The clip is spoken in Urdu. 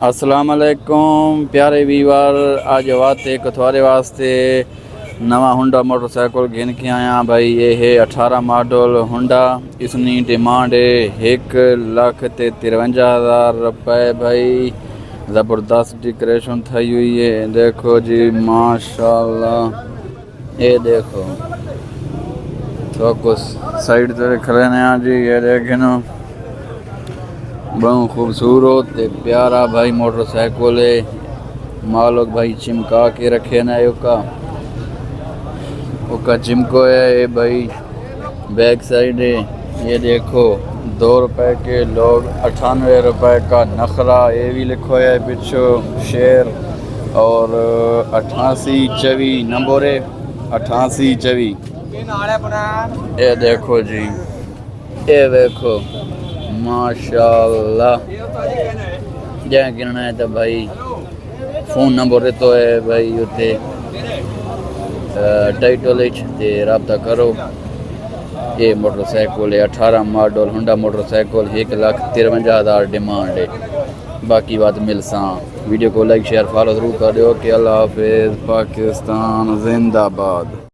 السلام علیکم پیارے ویور، آج ایک تھوڑے واسطے نواں ہونڈا موٹر سائیکل گھن کے آیا بھائی۔ یہ ہے 18 ماڈل ہونڈا، اس کی ڈیمانڈ ہے 1,53,000 روپے بھائی۔ زبردست ڈیکوریشن تھی ہوئی ہے، دیکھو جی ماشاءاللہ۔ یہ دیکھو تو کچھ سائڈ تے کھڑے ہیں جی، یہ دیکھنا بہت خوبصورت پیارا بھائی موٹر سائیکل ہے۔ مالک بھائی چمکا کے رکھے نا اوکا چمکو ہے یہ بھائی۔ بیک سائڈ ہے، یہ دیکھو 2 روپے کے لوگ 98 روپے کا نخرہ، یہ بھی لکھو ہے پچھو شیر، اور 8824 نمبر ہے 8824۔ یہ دیکھو جی، یہ دیکھو ماشاءاللہ۔ جہاں گرنا ہے تو بھائی فون نمبر تو ہے بھائی اتنے ٹائٹل تے رابطہ کرو۔ یہ موٹر سائیکل ہے 18 model Honda motor cycle, 1,53,000 demand ہے۔ باقی بات ملساں، ویڈیو کو لائک شیئر فالو ضرور کر دیو کہ اللہ حافظ، پاکستان زندہ باد۔